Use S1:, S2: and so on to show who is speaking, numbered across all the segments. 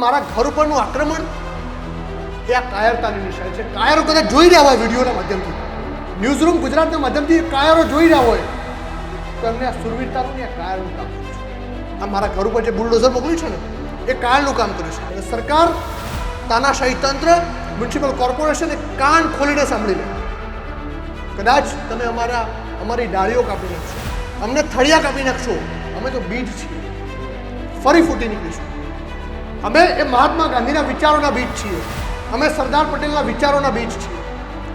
S1: મારા ઘર ઉપરનું આક્રમણ એ આ કાયરતાની નિશાની છે. કાયરો કદાચ જોઈ રહ્યા હોય વિડીયોના માધ્યમથી, ન્યૂઝરૂમ ગુજરાતના માધ્યમથી કાયરો જોઈ રહ્યા હોય તો એમને આ સુરવીરતાનું ને આ કાયરનું કામ કર્યું છે. આ મારા ઘર ઉપર જે બુલડોઝર મોકલ્યું છે ને એ કાયરનું કામ કર્યું છે. અને સરકાર, તાનાશાહી તંત્ર, મ્યુનિસિપલ કોર્પોરેશન એ કાન ખોલીને સાંભળી લે. કદાચ તમે અમારી ડાળીઓ કાપી નાખશો, અમને થળિયા કાપી નાખશો, અમે તો બીજ છીએ, ફરી ફૂટી નીકળીશું. અમે એ મહાત્મા ગાંધીના વિચારોના બીજ છીએ, અમે સરદાર પટેલના વિચારોના બીજ છીએ,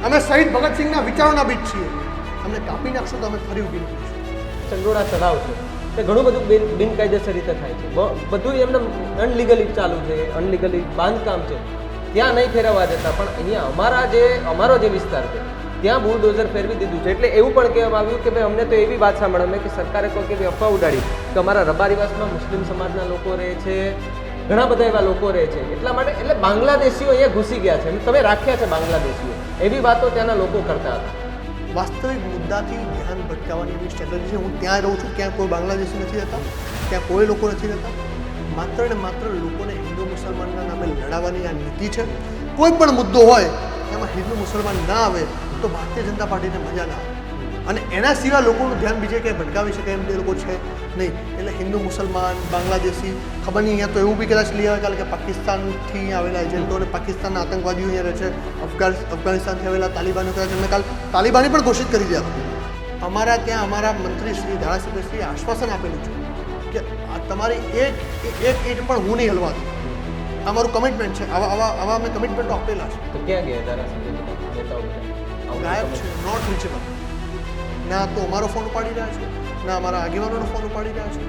S1: અમે શહીદ ભગતસિંહના વિચારોના બીજ છીએ. અમને કાપી નાખશો તો અમે ફરી ઉભી નીકળીશું.
S2: ચંડોળા તળાવ છે તે ઘણું બધું બિનકાયદેસર રીતે થાય છે, બધું એમને અનલીગલી ચાલુ છે, અનલીગલી બાંધકામ છે, ત્યાં નહીં ફેરવવા દેતા. પણ અહીંયા અમારો જે વિસ્તાર છે ત્યાં બુલડોઝર ફેરવી દીધું છે. એટલે એવું પણ કહેવામાં આવ્યું કે ભાઈ અમને તો એવી વાત સાંભળવા કે સરકારે કોઈ એવી અફવા ઉડાડી કે અમારા રબારીવાસમાં મુસ્લિમ સમાજના લોકો રહે છે, ઘણા બધા એવા લોકો રહે છે, એટલા માટે એટલે બાંગ્લાદેશીઓ અહીંયા ઘૂસી ગયા છે, તમે રાખ્યા છે બાંગ્લાદેશીઓ, એવી વાતો ત્યાંના લોકો કરતા હતા.
S1: વાસ્તવિક મુદ્દાથી ધ્યાન ભટકાવવાની એવી સ્ટ્રેટેજી છે. હું ત્યાં રહું છું, ક્યાં કોઈ બાંગ્લાદેશી નથી રહેતા, ત્યાં કોઈ લોકો નથી રહેતા. માત્ર ને માત્ર લોકોને હિન્દુ મુસલમાનના નામે લડાવવાની આ નીતિ છે. કોઈ પણ મુદ્દો હોય એમાં હિન્દુ મુસલમાન ના આવે તો ભારતીય જનતા પાર્ટીને મજા ના આવે. અને એના સિવાય લોકોનું ધ્યાન બીજે ક્યાંય ભટકાવી શકે એમ તે લોકો છે નહીં. એટલે હિન્દુ મુસલમાન, બાંગ્લાદેશી, ખબર નહીં, અહીંયા તો એવું બી કદાચ લઈ આવે કારણ કે પાકિસ્તાનથી આવેલા એજન્ટો અને પાકિસ્તાનના આતંકવાદીઓ અહીંયા રહે છે, અફઘાનિસ્તાનથી આવેલા તાલિબાનો કદાચ એમને કાલ તાલિબાની પણ ઘોષિત કરી દીધા. અમારા ત્યાં અમારા મંત્રી શ્રી, ધારાસભ્ય શ્રી આશ્વાસન આપેલું છે કે તમારી એક ઈંટ પણ હું નહીં હલવા દઉં. અમારું કમિટમેન્ટ છે. આવા અમે કમિટમેન્ટો આપેલા છે.
S2: તો ક્યાં ગયા ધારાસભ્ય
S1: ગાયબ છે, નોટ રીચેબલ. ના તો અમારો ફોન ઉપાડી રહ્યા છે, ના અમારા આગેવાનોનો ફોન ઉપાડી રહ્યા છે.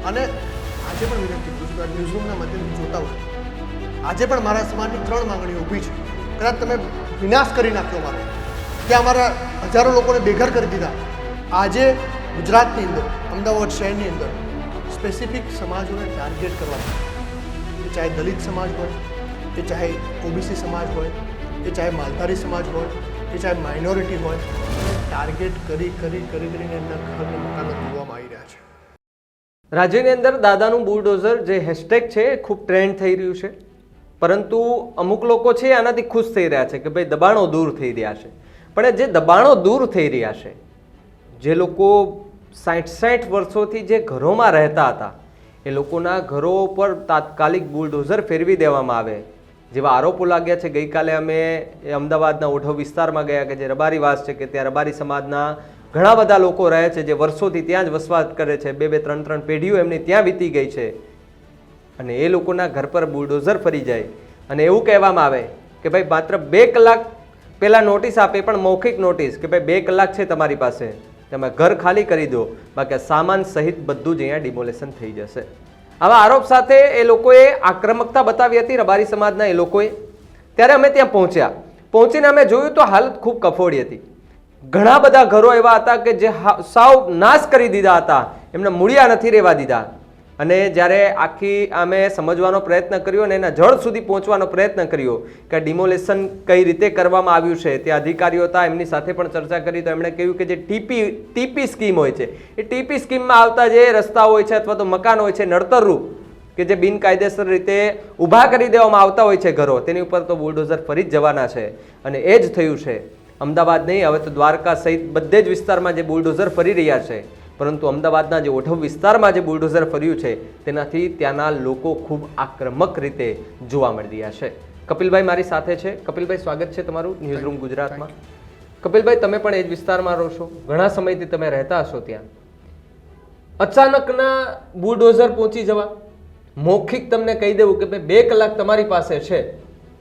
S1: અને આજે પણ વિનંતી કરું છું કે ન્યૂઝરૂમના માધ્યમથી જોતા હોય, આજે પણ મારા સમાજની 3 માંગણીઓ ઊભી છે. કદાચ તમે વિનાશ કરી નાખ્યો મારો, ત્યાં અમારા હજારો લોકોને બેઘર કરી દીધા. આજે ગુજરાતની અંદર, અમદાવાદ શહેરની અંદર સ્પેસિફિક સમાજોને ટાર્ગેટ કરવામાં, એ ચાહે દલિત સમાજ હોય, એ ચાહે ઓબીસી સમાજ હોય, એ ચાહે માલધારી સમાજ હોય, એ ચાહે માઇનોરિટી હોય, ટાર્ગેટ કરીને એમના ઘરને મકાનો તોડવામાં આવી રહ્યા છે.
S2: રાજ્યની અંદર દાદાનું બુલડોઝર જે હેશટેગ છે એ ખૂબ ટ્રેન્ડ થઈ રહ્યું છે, પરંતુ અમુક લોકો છે આનાથી ખુશ થઈ રહ્યા છે કે ભાઈ દબાણો દૂર થઈ રહ્યા છે. પણ જે દબાણો દૂર થઈ રહ્યા છે, જે લોકો 60 વર્ષોથી જે ઘરોમાં રહેતા હતા એ લોકોના ઘરો પર તાત્કાલિક બુલડોઝર ફેરવી દેવામાં આવે જેવા આરોપો લાગ્યા છે. ગઈકાલે અમે અમદાવાદના ઓઢવ વિસ્તારમાં ગયા કે જે રબારીવાસ છે કે ત્યાં રબારી સમાજના ઘણા બધા લોકો રહે છે, જે વર્ષોથી ત્યાં જ વસવાટ કરે છે, 2-3 પેઢીઓ એમની ત્યાં વીતી ગઈ છે. અને એ લોકોના ઘર પર બુલડોઝર ફરી જાય અને એવું કહેવામાં આવે કે ભાઈ માત્ર 2 કલાક પહેલાં નોટિસ આપે, પણ મૌખિક નોટિસ કે ભાઈ 2 કલાક છે તમારી પાસે, તમે ઘર ખાલી કરી દો, બાકી સામાન સહિત બધું જ અહીંયા ડિમોલેશન થઈ જશે. આવા આરોપ સાથે એ લોકોએ આક્રમકતા બતાવી હતી રબારી સમાજના એ લોકોએ. ત્યારે અમે ત્યાં પહોંચીને અમે જોયું તો હાલત ખૂબ કફોડી હતી. ઘણા બધા ઘરો એવા હતા કે જે સાવ નાશ કરી દીધા હતા, એમને મૂળિયા નથી રહેવા દીધા. અને જ્યારે આખી અમે સમજવાનો પ્રયત્ન કર્યો અને એના જડ સુધી પહોંચવાનો પ્રયત્ન કર્યો કે ડિમોલેશન કઈ રીતે કરવામાં આવ્યું છે, તે અધિકારીઓ હતા, એમની સાથે પણ ચર્ચા કરી તો એમણે કહ્યું કે જે ટીપી સ્કીમ હોય છે, એ ટીપી સ્કીમમાં આવતા જે રસ્તા હોય છે અથવા તો મકાન હોય છે નડતરરૂપ કે જે બિનકાયદેસર રીતે ઊભા કરી દેવામાં આવતા હોય છે ઘરો, તેની ઉપર તો બુલડોઝર ફરી જ જવાના છે. અને એ જ થયું છે. અમદાવાદ નહીં, હવે તો દ્વારકા સહિત બધે જ વિસ્તારમાં જે બુલડોઝર ફરી રહ્યા છે, પરંતુ અમદાવાદના જે ઓઢવ વિસ્તારમાં જે બુલડોઝર ફર્યું છે તેનાથી ત્યાંના લોકો ખૂબ આક્રમક રીતે જોવા મળી રહ્યા છે. કપિલભાઈ મારી સાથે છે. કપિલભાઈ, સ્વાગત છે તમારું ન્યૂઝરૂમ ગુજરાતમાં. કપિલભાઈ, તમે પણ એ જ વિસ્તારમાં રહો છો, ઘણા સમયથી તમે રહેતા હશો ત્યાં. અચાનકના બુલડોઝર પહોંચી જવા, મૌખિક તમને કહી દેવું કે ભાઈ 2 કલાક તમારી પાસે છે,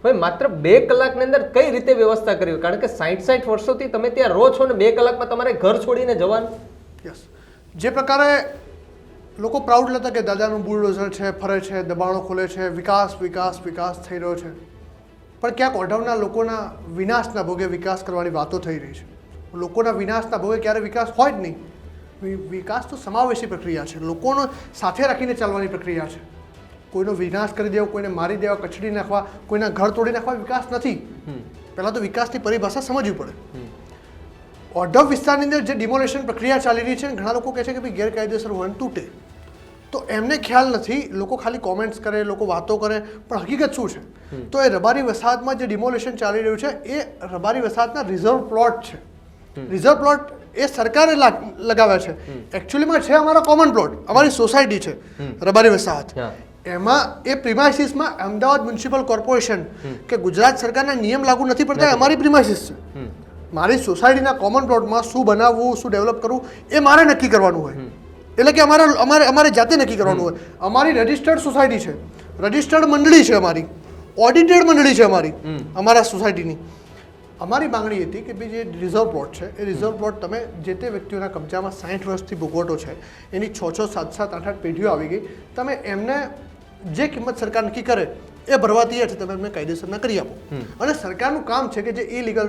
S2: ભાઈ માત્ર 2 કલાકની અંદર કઈ રીતે વ્યવસ્થા કરવી? કારણ કે 60 વર્ષોથી તમે ત્યાં રહો છો ને 2 કલાકમાં તમારે ઘર છોડીને જવાનું.
S1: યસ, જે પ્રકારે લોકો પ્રાઉડ લેતા કે દાદાનું બુલડોઝર છે, ફરે છે, દબાણો ખોલે છે, વિકાસ થઈ રહ્યો છે, પણ ક્યાંક ઓઢવના લોકોના વિનાશના ભોગે વિકાસ કરવાની વાતો થઈ રહી છે. લોકોના વિનાશના ભોગે ક્યારે વિકાસ હોય જ નહીં. વિકાસ તો સમાવેશી પ્રક્રિયા છે, લોકોનો સાથે રાખીને ચાલવાની પ્રક્રિયા છે. કોઈનો વિનાશ કરી દેવો, કોઈને મારી દેવા, કચડી નાખવા, કોઈના ઘર તોડી નાખવા વિકાસ નથી. પહેલાં તો વિકાસની પરિભાષા સમજવી પડે. ઓઢવ વિસ્તારની અંદર જે ડિમોલેશન પ્રક્રિયા ચાલી રહી છે, ઘણા લોકો કહે છે કે ભાઈ ગેરકાયદેસર વન તૂટે, તો એમને ખ્યાલ નથી, લોકો ખાલી કોમેન્ટ્સ કરે, લોકો વાતો કરે, પણ હકીકત શું છે? તો એ રબારી વસાહતમાં જે ડિમોલેશન ચાલી રહ્યું છે એ રબારી વસાહતના રિઝર્વ પ્લોટ છે. રિઝર્વ પ્લોટ એ સરકારે લગાવ્યા છે. એકચ્યુઅલીમાં છે અમારા કોમન પ્લોટ, અમારી સોસાયટી છે રબારી વસાહત. એમાં એ પ્રિમાઇસીસમાં અમદાવાદ મ્યુનિસિપલ કોર્પોરેશન કે ગુજરાત સરકારના નિયમ લાગુ નથી પડતા, અમારી પ્રિમાઇસીસ છે. મારી સોસાયટીના કોમન પ્લોટમાં શું બનાવવું, શું ડેવલપ કરવું એ મારે નક્કી કરવાનું હોય. એટલે કે અમારે જાતે નક્કી કરવાનું હોય. અમારી રજિસ્ટર્ડ સોસાયટી છે, રજિસ્ટર્ડ મંડળી છે, અમારી ઓડિટેડ મંડળી છે અમારા સોસાયટીની. અમારી માંગણી હતી કે ભાઈ જે રિઝર્વ પ્લોટ છે એ રિઝર્વ પ્લોટ તમે જે તે વ્યક્તિઓના કબજામાં 60 વર્ષથી ભોગવટો છે, એની 6, 7, 8 પેઢીઓ આવી ગઈ, તમે એમને જે કિંમત સરકાર નક્કી કરે એ ભરવા તૈયાર છે, તમે એમને કાયદેસરના કરી આપો. અને સરકારનું કામ છે કે જે ઇલીગલ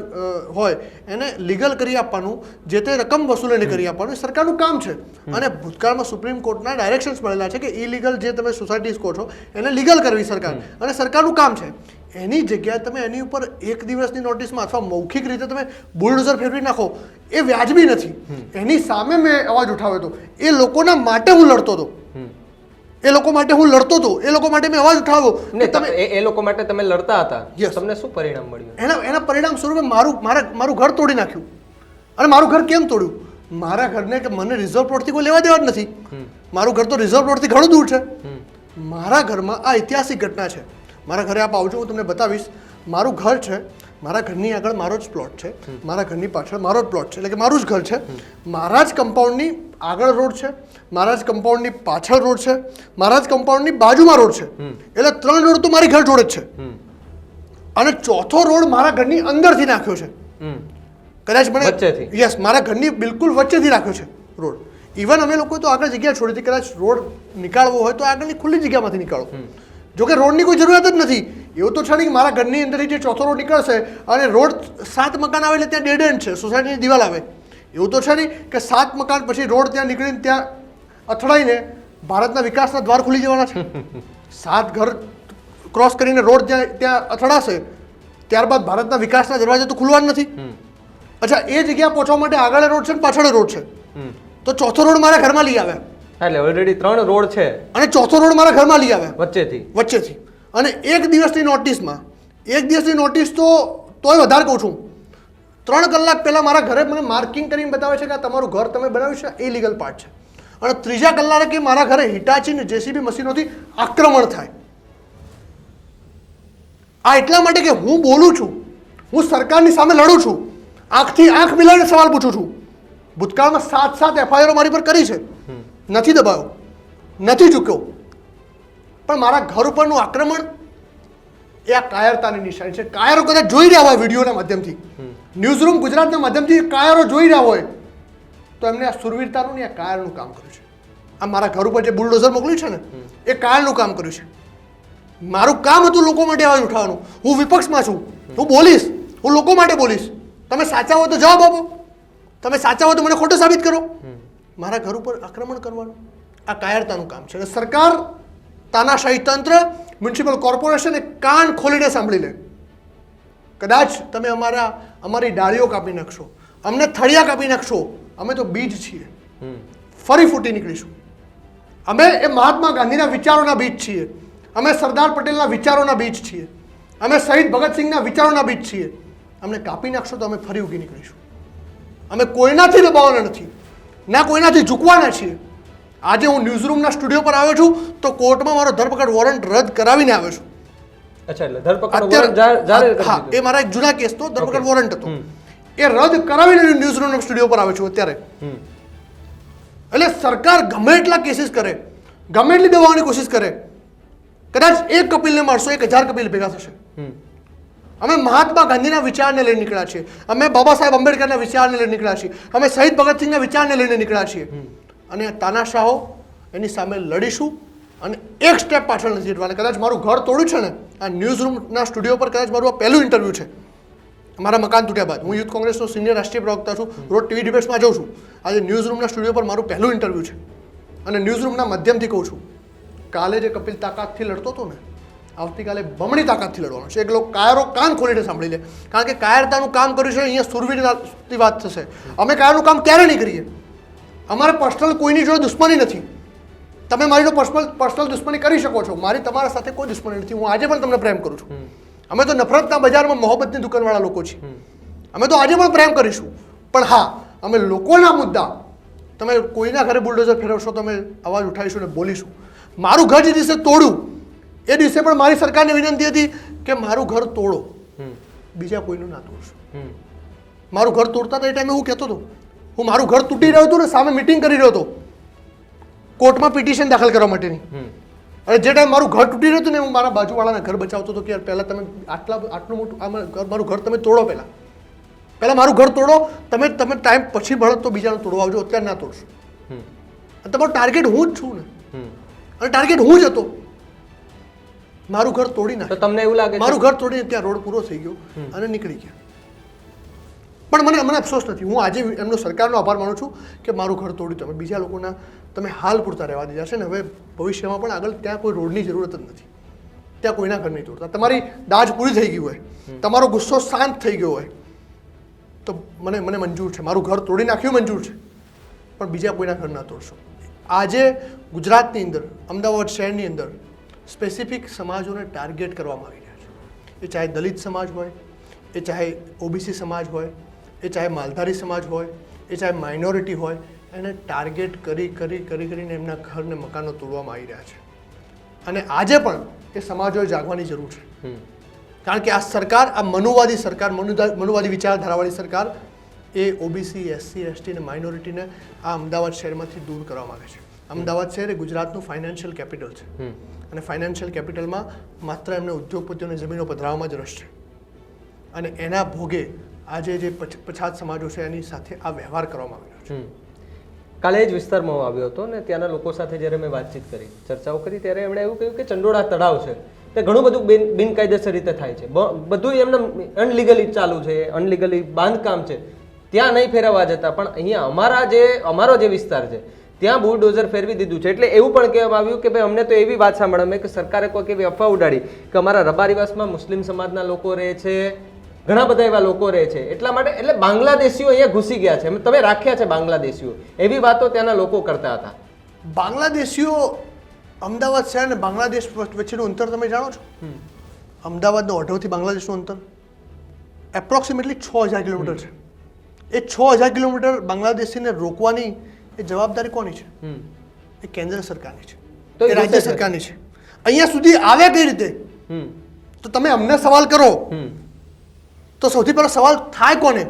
S1: હોય એને લીગલ કરી આપવાનું, જે તે રકમ વસૂલ એને કરી આપવાનું એ સરકારનું કામ છે. અને ભૂતકાળમાં સુપ્રીમ કોર્ટના ડાયરેક્શન્સ મળેલા છે કે ઇલીગલ જે તમે સોસાયટીઝ કહો છો એને લીગલ કરવી સરકાર, અને સરકારનું કામ છે. એની જગ્યાએ તમે એની ઉપર એક દિવસની નોટિસમાં અથવા મૌખિક રીતે તમે બુલડોઝર ફેરવી નાખો એ વ્યાજબી નથી. એની સામે મેં અવાજ ઉઠાવ્યો હતો. એ લોકોના માટે હું લડતો હતો, એ લોકો માટે હું લડતો હતો, એ લોકો માટે મેં અવાજ ઉઠાવ્યો.
S2: એ લોકો માટે તમે લડતા હતા, તમને શું પરિણામ મળ્યું?
S1: એના પરિણામ સ્વરૂપે મારું ઘર તોડી નાખ્યું. અને મારું ઘર કેમ તોડ્યું? મારા ઘરને કે મને રિઝર્વ પ્લોટથી કોઈ લેવા દેવા જ નથી. મારું ઘર તો રિઝર્વ પ્લોટથી ઘણું દૂર છે. મારા ઘરમાં આ ઐતિહાસિક ઘટના છે. મારા ઘરે આપ આવજો, હું તમને બતાવીશ. મારું ઘર છે, મારા ઘરની આગળ મારો જ પ્લોટ છે, મારા ઘરની પાછળ મારો જ પ્લોટ છે, એટલે કે મારું જ ઘર છે. મારા જ કમ્પાઉન્ડની આગળ રોડ છે, મારા જ કમ્પાઉન્ડની પાછળ રોડ છે, મારા જ કમ્પાઉન્ડની બાજુમાં રોડ છે. એટલે 3 રોડ તો મારી ઘર જોડે જ છે. અને ચોથો રોડ મારા ઘરની અંદરથી નાખ્યો છે. કદાચ મને યસ, મારા ઘરની બિલકુલ વચ્ચેથી રાખ્યો છે રોડ. ઇવન અમે લોકો તો આગળ જગ્યા છોડી હતી, કદાચ રોડ નીકાળવો હોય તો આગળની ખુલ્લી જગ્યામાંથી નીકાળો. જોકે રોડની કોઈ જરૂરિયાત જ નથી. એવું તો છે નહીં કે મારા ઘરની અંદરથી જે ચોથો રોડ નીકળશે અને રોડ 7 મકાન આવે એટલે ત્યાં ડેડ એન્ડ છે, સોસાયટીની દિવાલ આવે. એવું તો છે નહીં કે 7 મકાન પછી રોડ ત્યાં નીકળીને ત્યાં અથડાઈને ભારતના વિકાસના દ્વાર ખુલી જવાના છે. 7 ઘર ક્રોસ કરીને રોડ ત્યાં અથડાશે, ત્યારબાદ ભારતના વિકાસના દરવાજા તો ખુલવાના નથી. અચ્છા, એ જગ્યા પહોંચવા માટે આગળ રોડ છે ને પાછળ રોડ છે, તો ચોથો રોડ મારા ઘરમાં લઈ આવ્યા.
S2: એટલે ઓલરેડી 3 રોડ છે
S1: અને ચોથો રોડ મારા ઘરમાં લઈ આવ્યા
S2: વચ્ચેથી.
S1: અને એક દિવસની નોટિસ તોય વધારે કહું છું, 3 કલાક પહેલા મારા ઘરે મને માર્કિંગ કરીને બતાવે છે કે આ તમારું ઘર તમે બનાવ્યું છે, એ લીગલ પાર્ટ છે. અને 3જા કલાકે મારા ઘરે હિટાચી ને જેસીબી મશીનોથી આક્રમણ થાય. આ એટલા માટે કે હું બોલું છું, હું સરકારની સામે લડું છું, આંખથી આંખ મિલાવીને સવાલ પૂછું છું. ભૂતકાળમાં 7 FIR મારી પર કરી છે, નથી દબાયો, નથી ઝૂક્યો, પણ મારા ઘર ઉપરનું આક્રમણ એ આ કાયરતાની નિશાની છે. કાયરો કદાચ જોઈ રહ્યા હોય વિડીયોના માધ્યમથી, ન્યૂઝરૂમ ગુજરાતના માધ્યમથી કાયરો જોઈ રહ્યા હોય તો એમને આ સુરવીરતાનું ને આ કાયરનું કામ કર્યું છે. આ મારા ઘર ઉપર જે બુલડોઝર મોકલ્યું છે ને એ કાયરનું કામ કર્યું છે. મારું કામ હતું લોકો માટે અવાજ ઉઠાવવાનું. હું વિપક્ષમાં છું, હું બોલીશ, હું લોકો માટે બોલીશ. તમે સાચા હો તો જવાબ આપો, તમે સાચા હો તો મને ખોટો સાબિત કરો. મારા ઘર ઉપર આક્રમણ કરવાનું આ કાયરતાનું કામ છે. સરકાર, તાનાશાહી તંત્ર, મ્યુનિસિપલ કોર્પોરેશન એ કાન ખોલીને સાંભળી લે. કદાચ તમે અમારી ડાળીઓ કાપી નાખશો, અમને થળિયા કાપી નાખશો, અમે તો બીજ છીએ, ફરી ફૂટી નીકળીશું. અમે એ મહાત્મા ગાંધીના વિચારોના બીજ છીએ, અમે સરદાર પટેલના વિચારોના બીજ છીએ, અમે શહીદ ભગતસિંહના વિચારોના બીજ છીએ. અમને કાપી નાખશો તો અમે ફરી ઉગી નીકળીશું. અમે કોઈનાથી દબાવવાના નથી, ના કોઈનાથી ઝૂકવાના છીએ. આજે હું ન્યૂઝરૂમના સ્ટુડિયો પર આવ્યો છું તો કોર્ટમાં મારો ધરપકડ વોરંટ રદ કરાવીને આવ્યો છું.
S2: અચ્છા, એટલે ધરપકડ વોરંટ જારી કરી દીધું.
S1: એ મારા એક જૂના કેસ તો ધરપકડ વોરંટ હતો, એ રદ કરાવીને ન્યૂઝરૂમના સ્ટુડિયો પર આવ્યો છું અત્યારે. એટલે સરકાર ગમે એટલા કેસીસ કરે, ગમે એટલી દબાવવાની કોશિશ કરે, કદાચ એક કપિલને મારશો 1000 કપિલ ભેગા થશે. અમે મહાત્મા ગાંધીના વિચારને લઈને નીકળ્યા છીએ, અમે બાબા સાહેબ આંબેડકરના વિચારને લઈને નીકળ્યા છીએ, અમે શહીદ ભગતસિંહના વિચારને લઈને નીકળ્યા છીએ. અને તાનાશાહો એની સામે લડીશું અને એક સ્ટેપ પાછળ નથી હટવાના. કદાચ મારું ઘર તોડ્યું છે ને, આ ન્યૂઝરૂમના સ્ટુડિયો પર કદાચ મારું આ પહેલું ઇન્ટરવ્યૂ છે મારા મકાન તૂટ્યા બાદ. હું યુથ કોંગ્રેસનો સિનિયર રાષ્ટ્રીય પ્રવક્તા છું, રોજ ટીવી ડિબેટ્સમાં જાઉં છું. આજે ન્યૂઝરૂમના સ્ટુડિયો પર મારું પહેલું ઇન્ટરવ્યૂ છે અને ન્યૂઝરૂમના માધ્યમથી કહું છું, કાલે જે કપિલ તાકાતથી લડતો હતો ને, આવતીકાલે બમણી તાકાતથી લડવાનો છે. એક લોકો કાયરો કાન ખોલીને સાંભળી લે, કારણ કે કાયરતાનું કામ કર્યું છે. અહીંયા સુરવીરની વાત થશે. અમે કાયરનું કામ ક્યારે નહીં કરીએ. અમારે પર્સનલ કોઈની જોડે દુશ્મની નથી. તમે મારી પર્સનલ દુશ્મની કરી શકો છો, મારી તમારા સાથે કોઈ દુશ્મની નથી. હું આજે પણ તમને પ્રેમ કરું છું. અમે તો નફરતના બજારમાં મોહબ્બતની દુકાનવાળા લોકો છીએ. અમે તો આજે પણ પ્રેમ કરીશું. પણ હા, અમે લોકોના મુદ્દા, તમે કોઈના ઘરે બુલડોઝર ફેરવશો તો અમે અવાજ ઉઠાવીશું ને બોલીશું. મારું ઘર જે દિવસે તોડું એ દિવસે પણ મારી સરકારને વિનંતી હતી કે મારું ઘર તોડો, બીજા કોઈનું ના તોડશો. મારું ઘર તોડતા હતા એ ટાઈમે હું કહેતો હતો, હું મારું ઘર તૂટી રહ્યું હતું ને સામે મિટિંગ કરી રહ્યો હતો કોર્ટમાં પિટિશન દાખલ કરવા માટેની. અને જે ટાઈમ મારું ઘર તૂટી રહ્યું હતું ને હું મારા બાજુવાળાના ઘર બચાવતો હતો કે યાર પહેલાં તમે આટલું મોટું મારું ઘર તમે તોડો, પહેલાં મારું ઘર તોડો, તમે ટાઈમ પછી ભળો તો બીજાનું તોડવા આવજો, અત્યારે ના તોડશો. અને તમારું ટાર્ગેટ હું જ છું ને, અને ટાર્ગેટ હું જ હતો. મારું ઘર તોડી નાખ્યું.
S2: તો તમને એવું લાગે
S1: મારું ઘર તોડીને ત્યાં રોડ પૂરો થઈ ગયો અને નીકળી ગયા. પણ મને અફસોસ નથી. હું આજે એમનો સરકારનો આભાર માનું છું કે મારું ઘર તોડ્યું તમે, બીજા લોકોના તમે હાલ પૂરતા રહેવા દીધા છે ને હવે ભવિષ્યમાં પણ આગળ ત્યાં કોઈ રોડની જરૂરત જ નથી. ત્યાં કોઈના ઘર નહીં તોડતા. તમારી દાજ પૂરી થઈ ગઈ હોય, તમારો ગુસ્સો શાંત થઈ ગયો હોય તો મને મંજૂર છે. મારું ઘર તોડી નાખ્યું મંજૂર છે, પણ બીજા કોઈના ઘર ના તોડશો. આજે ગુજરાતની અંદર, અમદાવાદ શહેરની અંદર સ્પેસિફિક સમાજોને ટાર્ગેટ કરવામાં આવી રહ્યા છે. એ ચાહે દલિત સમાજ હોય, એ ચાહે ઓબીસી સમાજ હોય, એ ચાહે માલધારી સમાજ હોય, એ ચાહે માઇનોરિટી હોય, એને ટાર્ગેટ કરીને એમના ઘર ને મકાનો તોડવામાં આવી રહ્યા છે. અને આજે પણ એ સમાજોએ જાગવાની જરૂર છે. કારણ કે આ સરકાર, આ મનુવાદી સરકાર, મનુવાદી વિચારધારાવાળી સરકાર એ ઓબીસી, એસસી, એસટી અને માઇનોરિટીને આ અમદાવાદ શહેરમાંથી દૂર કરવા માંગે છે. અમદાવાદ શહેર એ ગુજરાતનું ફાઇનાન્શિયલ કેપિટલ છે. અને ફાઇનાન્શિયલ કેપિટલમાં માત્ર એમને ઉદ્યોગપતિઓને જમીનો પધરાવવામાં જ રસ છે. અને એના ભોગે આજે જે પછાત સમાજો છે એની સાથે આ વ્યવહાર કરવામાં આવ્યો છે.
S2: કાલે જ વિસ્તારમાં હું આવ્યો હતો ને ત્યાંના લોકો સાથે જ્યારે મેં વાતચીત કરી, ચર્ચાઓ કરી, ત્યારે એમણે એવું કહ્યું કે ચંડોળા તળાવ છે તે ઘણું બધું બિનકાયદેસર રીતે થાય છે, બધું એમને અનલીગલી ચાલુ છે, અનલીગલી બાંધકામ છે, ત્યાં નહીં ફેરવવા જતા. પણ અહીંયા અમારો જે વિસ્તાર છે ત્યાં બુલડોઝર ફેરવી દીધું છે. એટલે એવું પણ કહેવામાં આવ્યું કે ભાઈ અમને તો એવી વાત સાંભળવા કે સરકારે કોઈક એવી અફવા ઉડાડી કે અમારા રબારીવાસમાં મુસ્લિમ સમાજના લોકો રહે છે, ઘણા બધા એવા લોકો રહે છે, એટલા માટે એટલે બાંગ્લાદેશીઓ અહીંયા ઘૂસી ગયા છે, તમે રાખ્યા છે બાંગ્લાદેશીઓ, એવી વાતો ત્યાંના લોકો કરતા હતા.
S1: બાંગ્લાદેશીઓ, અમદાવાદ શહેર અને બાંગ્લાદેશ વચ્ચેનું અંતર તમે જાણો છો? અમદાવાદનો ઓઢવથી બાંગ્લાદેશનું અંતર એપ્રોક્સિમેટલી 6000 કિલોમીટર છે. એ 6000 કિલોમીટર બાંગ્લાદેશીને રોકવાની એ જવાબદારી કોની છે? એ કેન્દ્ર સરકારની છે, એ રાજ્ય સરકારની છે. અહીંયા સુધી આવ્યા કઈ રીતે? તો તમે અમને સવાલ કરો તો સૌથી પહેલો સવાલ થાય કોને?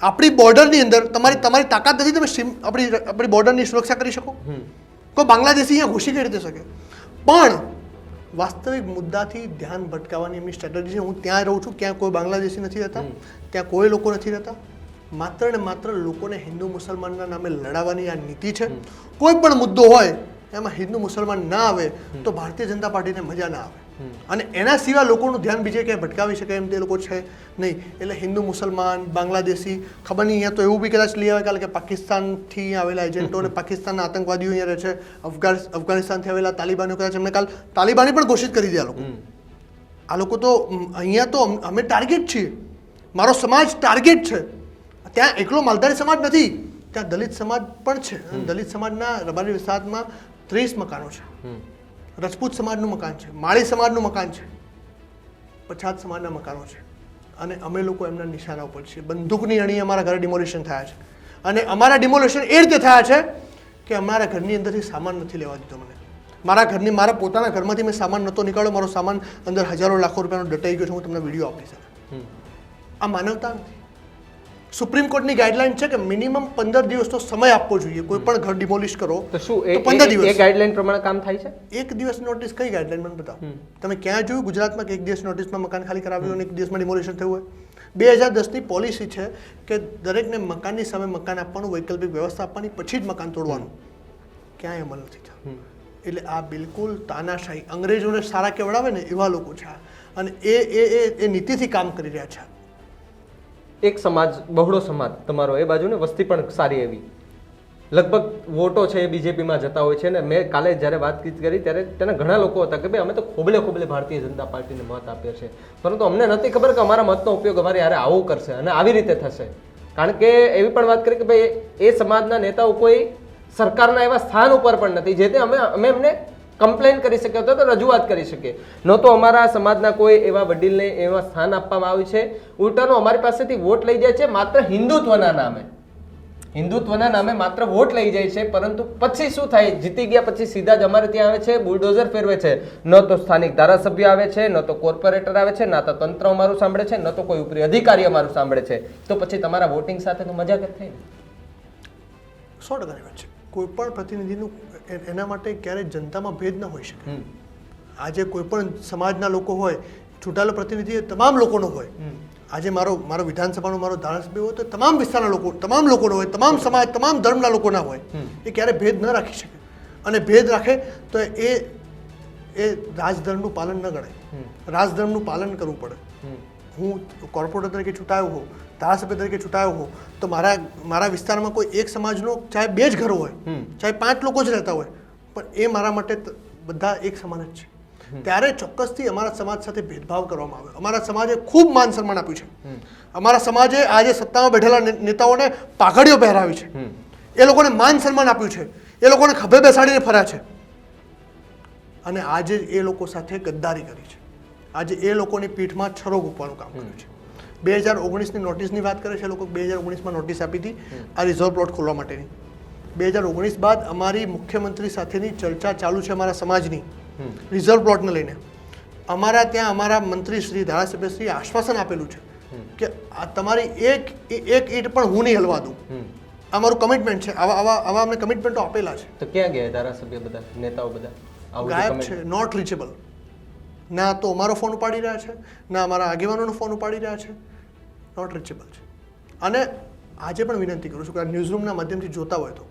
S1: આપણી બોર્ડરની અંદર તમારી તાકાત નથી, તમે આપણી બોર્ડરની સુરક્ષા કરી શકો? કોઈ બાંગ્લાદેશી અહીંયા ઘૂસી કઈ રીતે શકે? પણ વાસ્તવિક મુદ્દાથી ધ્યાન ભટકાવવાની એમની સ્ટ્રેટેજી છે. હું ત્યાં રહું છું, ક્યાં કોઈ બાંગ્લાદેશી નથી રહેતા, ત્યાં કોઈ લોકો નથી રહેતા. માત્ર ને માત્ર લોકોને હિન્દુ મુસલમાનના નામે લડાવવાની આ નીતિ છે. કોઈ પણ મુદ્દો હોય એમાં હિન્દુ મુસલમાન ના આવે તો ભારતીય જનતા પાર્ટીને મજા ના આવે. અને એના સિવાય લોકોનું ધ્યાન બીજે ક્યાંય ભટકાવી શકે એમ તે લોકો છે નહીં. એટલે હિન્દુ મુસલમાન, બાંગ્લાદેશી, ખબર નહીં, અહીંયા તો એવું બી કદાચ લઈ આવે કાલે કે પાકિસ્તાનથી આવેલા એજન્ટો અને પાકિસ્તાનના આતંકવાદીઓ અહીંયા રહે છે, અફઘાનિસ્તાનથી આવેલા તાલિબાનીઓ કદાચ એમને કાલ તાલિબાની પણ ઘોષિત કરી દે. આ લોકો તો અહીંયા તો અમે ટાર્ગેટ છીએ, મારો સમાજ ટાર્ગેટ છે. ત્યાં એકલો માલધારી સમાજ નથી, ત્યાં દલિત સમાજ પણ છે. દલિત સમાજના રબારી વિસ્તારમાં 30 મકાનો છે, રજપૂત સમાજનું મકાન છે, માળી સમાજનું મકાન છે, પછાત સમાજના મકાનો છે. અને અમે લોકો એમના નિશાના ઉપર છીએ. બંદૂકની અણી અમારા ઘરે ડિમોલિશન થયા છે. અને અમારા ડિમોલિશન એ રીતે થયા છે કે અમારા ઘરની અંદરથી સામાન નથી લેવા દીધો મને. મારા પોતાના ઘરમાંથી મેં સામાન નહોતો નીકાળ્યો. મારો સામાન અંદર હજારો લાખો રૂપિયાનો દટાઈ ગયો છે. હું તમને વિડીયો આપી શકું. આ માનવતા નથી. સુપ્રીમ કોર્ટની ગાઈડલાઈન છે કે મિનિમમ 15 દિવસનો સમય આપવો જોઈએ. કોઈ પણ ઘર ડિમોલિશ કરો
S2: તો શું
S1: 15 દિવસ
S2: એ ગાઈડલાઈન પ્રમાણે કામ થાય છે?
S1: એક દિવસ નોટિસ કઈ ગાઈડલાઈન મને બતાવો. તમે ક્યાં જોયું ગુજરાતમાં કે એક દિવસ નોટિસમાં મકાન ખાલી કરાવ્યું અને એક દિવસમાં ડિમોલિશન થયું હોય? 2010ની પોલિસી છે કે દરેકને મકાનની સામે મકાન આપવાનું, વૈકલ્પિક વ્યવસ્થા આપવાની, પછી જ મકાન તોડવાનું. ક્યાંય અમલ નથી થયો. એટલે આ બિલકુલ તાનાશાહી, અંગ્રેજોને સારા કેવડાવે ને એવા લોકો છે. અને એ નીતિથી કામ કરી રહ્યા છે.
S2: એક સમાજ, બહોળો સમાજ તમારો, એ બાજુ ને વસ્તી પણ સારી એવી, લગભગ વોટો છે એ બીજેપીમાં જતા હોય છે. ને મેં કાલે જ્યારે વાતચીત કરી ત્યારે તેના ઘણા લોકો હતા કે ભાઈ અમે તો ખોબલે ભારતીય જનતા પાર્ટીને મત આપ્યો છે, પરંતુ અમને નથી ખબર કે અમારા મતનો ઉપયોગ અમારે યારે આવું કરશે અને આવી રીતે થશે. કારણ કે એવી પણ વાત કરી કે ભાઈ એ સમાજના નેતાઓ કોઈ સરકારના એવા સ્થાન ઉપર પણ નથી જે તે અમે એમને કમ્પ્લેન કરી શકીએ અથવા તો રજૂઆત કરી શકીએ. ન તો અમારા સમાજના કોઈ એવા વડીલને એવા સ્થાન આપવામાં આવ્યું છે, ઉલટાનો અમારી પાસેથી વોટ લઈ જાય છે માત્ર હિન્દુત્વના નામે માત્ર વોટ લઈ જાય છે. પરંતુ પછી શું થાય, જીતી ગયા પછી સીધા જ અમારે ત્યાં આવે છે, બુલડોઝર ફેરવે છે. ન તો સ્થાનિક ધારાસભ્ય આવે છે, ન તો કોર્પોરેટર આવે છે, ના તો તંત્ર અમારું સાંભળે છે, ન તો કોઈ ઉપરી અધિકારી અમારું સાંભળે છે. તો પછી તમારા વોટિંગ સાથે તો મજાક જ થઈ ને.
S1: 100% વાત છે. કોઈ પણ પ્રતિનિધિનું એના માટે ક્યારેય જનતામાં ભેદ ન હોઈ શકે. આજે કોઈ પણ સમાજના લોકો હોય, ચૂંટાયેલો પ્રતિનિધિ એ તમામ લોકોનો હોય. આજે મારો વિધાનસભાનો મારો ધારાસભ્ય હોય તો તમામ વિસ્તારના લોકો, તમામ લોકોનો હોય, તમામ સમાજ, તમામ ધર્મના લોકોના હોય. એ ક્યારે ભેદ ન રાખી શકે. અને ભેદ રાખે તો એ રાજધર્મનું પાલન ન ગણાય. રાજધર્મનું પાલન કરવું પડે. હું કોર્પોરેટર તરીકે ચૂંટાયો હોઉં, ધારાસભ્ય તરીકે ચૂંટાયો હોઉં તો મારા વિસ્તારમાં કોઈ એક સમાજનો ચાહે 2 જ ઘરો હોય, ચાહે 5 લોકો જ રહેતા હોય, પણ એ મારા માટે બધા એક સમાન જ છે. ત્યારે ચોક્કસથી અમારા સમાજ સાથે ભેદભાવ કરવામાં આવે. અમારા સમાજે ખૂબ માન સન્માન આપ્યું છે. અમારા સમાજે આજે સત્તામાં બેઠેલા નેતાઓને પાઘડીઓ પહેરાવી છે. એ લોકોને માન સન્માન આપ્યું છે. એ લોકોને ખભે બેસાડીને ફર્યા છે. અને આજે એ લોકો સાથે ગદ્દારી કરી છે. આજે એ લોકોની પીઠમાં છરો ઘૂંપવાનું કામ કર્યું છે. 2019ની નોટિસની વાત કરે છે લોકો. 2019માં નોટિસ આપી હતી આ રિઝર્વ પ્લોટ ખોલવા માટેની. 2019 બાદ અમારી મુખ્યમંત્રી સાથેની ચર્ચા ચાલુ છે અમારા સમાજની રિઝર્વ પ્લોટને લઈને. અમારા ત્યાં અમારા મંત્રી શ્રી, ધારાસભ્ય શ્રી આશ્વાસન આપેલું છે કે તમારી એક ઈંટ પણ હું નહીં હલવા દઉં. અમારું કમિટમેન્ટ છે. આવા અમને કમિટમેન્ટો આપેલા છે.
S2: તો ક્યાં ગયા ધારાસભ્ય બધા, નેતાઓ બધા?
S1: ગાયબ છે, નોટ રીચેબલ. ના તો અમારો ફોન ઉપાડી રહ્યા છે, ના અમારા આગેવાનોનો ફોન ઉપાડી રહ્યા છે. નોટ રીચેબલ છે. અને આજે પણ વિનંતી કરું છું કે આ ન્યૂઝરૂમના માધ્યમથી જોતા હોય તો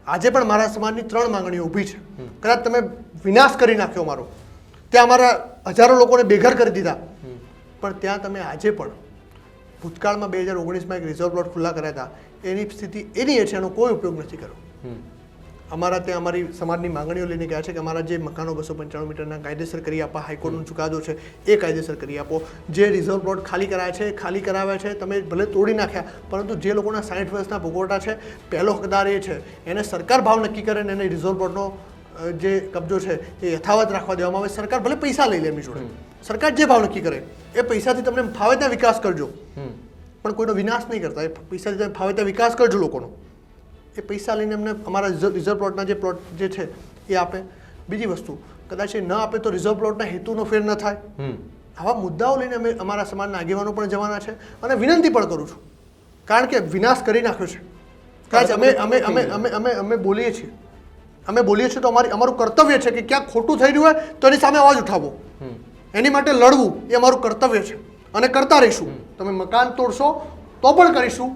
S1: આજે પણ મારા સમાજની 3 માંગણીઓ ઊભી છે. કદાચ તમે વિનાશ કરી નાખ્યો મારો, ત્યાં અમારા હજારો લોકોને બેઘર કરી દીધા, પણ ત્યાં તમે આજે પણ ભૂતકાળમાં 2019માં એક રિઝર્વ પ્લોટ ખુલ્લા કર્યા હતા, એની સ્થિતિ એની છે, એનો કોઈ ઉપયોગ નથી કર્યો. અમારા ત્યાં અમારી સમાજની માંગણીઓ લઈને ગયા છે કે અમારા જે મકાનો 295 મીટરના કાયદેસર કરી આપવા, હાઈકોર્ટનો ચુકાદો છે એ કાયદેસર કરી આપો. જે રિઝર્વ પ્લોટ ખાલી કરાયા છે, ખાલી કરાવ્યા છે, તમે ભલે તોડી નાખ્યા, પરંતુ જે લોકોના 60 વર્ષના ભોગવટા છે, પહેલો હકદાર એ છે, એને સરકાર ભાવ નક્કી કરે ને એને રિઝર્વ પ્લોટનો જે કબજો છે એ યથાવત રાખવા દેવામાં આવે. સરકાર ભલે પૈસા લઈ લે એમની જોડે, સરકાર જે ભાવ નક્કી કરે એ પૈસાથી તમને ફાવે ત્યાં વિકાસ કરજો, પણ કોઈનો વિનાશ નહીં કરતા. એ પૈસાથી તમે ફાવે ત્યાં વિકાસ કરજો લોકોનો. એ પૈસા લઈને અમને અમારા રિઝર્વ પ્લોટના જે પ્લોટ જે છે એ આપે. બીજી વસ્તુ, કદાચ એ ન આપે તો રિઝર્વ પ્લોટના હેતુનો ફેર ન થાય. આવા મુદ્દાઓ લઈને અમે અમારા સમાજના આગેવાનો પણ જવાના છે. અને વિનંતી પણ કરું છું, કારણ કે વિનાશ કરી નાખ્યો છે. કદાચ અમે બોલીએ છીએ, તો અમારું કર્તવ્ય છે કે ક્યાંક ખોટું થઈ રહ્યું હોય તો એની સામે અવાજ ઉઠાવવો, એની માટે લડવું એ અમારું કર્તવ્ય છે અને કરતા રહીશું. તમે મકાન તોડશો તો પણ કરીશું,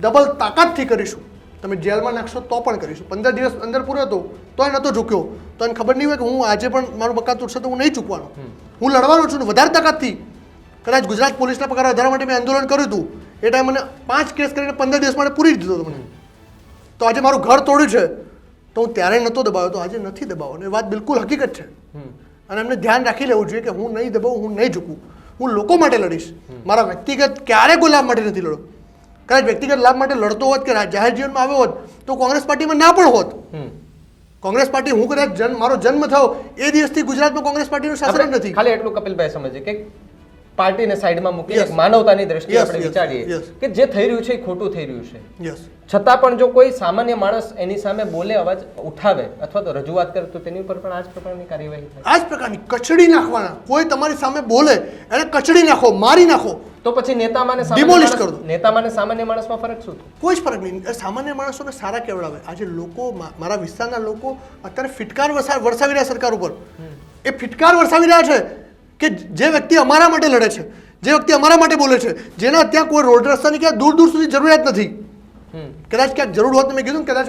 S1: ડબલ તાકાતથી કરીશું. તમે જેલમાં નાખશો તો પણ કરીશું. 15 દિવસ અંદર પૂર્યો હતો તોય નહોતો ઝૂક્યો, તો એને ખબર નહીં હોય કે હું આજે પણ મારું મકાન તોડશે તો હું નહીં ચૂકવાનો. હું લડવાનો છું વધારે તાકાતથી. કદાચ ગુજરાત પોલીસના પગાર વધારવા માટે મેં આંદોલન કર્યું હતું, એ ટાઈમ મને 5 કેસ કરીને 15 દિવસ માટે પૂરી દીધો હતો મને. તો આજે મારું ઘર તોડ્યું છે તો હું ત્યારે નહોતો દબાવ્યો, તો આજે નથી દબાવવાનો. એ વાત બિલકુલ હકીકત છે. અને એમને ધ્યાન રાખી લેવું જોઈએ કે હું નહીં દબાવું, હું નહીં ઝૂકું. હું લોકો માટે લડીશ. મારા વ્યક્તિગત ક્યારેય કોઈ લાભ માટે નથી લડો. કદાચ વ્યક્તિગત લાભ માટે લડતો હોત કે જાહેર જીવનમાં આવ્યો હોત તો કોંગ્રેસ પાર્ટીમાં ના પણ હોત. કોંગ્રેસ પાર્ટી, હું કદાચ મારો જન્મ થયો એ દિવસથી ગુજરાતમાં કોંગ્રેસ પાર્ટીનું શાસન નથી.
S2: ખાલી એટલું કપિલભાઈ સમજે કે પાર્ટીને સાઈડમાં મૂકી માનવતાની દ્રષ્ટિએ આપણે વિચારીએ કે જે થઈ રહ્યું છે એ ખોટું થઈ રહ્યું છે, છતાં પણ જો કોઈ સામાન્ય માણસ એની સામે બોલે, અવાજ ઉઠાવે અથવા તો રજૂઆત કરે તો તેની ઉપર પણ આ જ પ્રકારની કાર્યવાહી થાય.
S1: આ જ પ્રકારની કચડી નાખવાના. કોઈ તમારી સામે બોલે એને કચડી નાખો, મારી નાખો.
S2: તો પછી નેતામાં સામાન્ય માણસમાં ફરક શું? કોઈ
S1: જ ફરક નહીં. સામાન્ય માણસોને સારા કેવડાવે. આજે લોકો, મારા વિસ્તારના લોકો અત્યારે ફિટકાર વરસાવી રહ્યા સરકાર ઉપર. એ ફિટકાર વરસાવી રહ્યા છે કે જે વ્યક્તિ અમારા માટે લડે છે, જે વ્યક્તિ અમારા માટે બોલે છે, જેના ત્યાં કોઈ રોડ રસ્તાની ક્યાં દૂર દૂર સુધી જરૂરિયાત નથી. કદાચ ક્યાંક જરૂર હોત, મેં કીધું કદાચ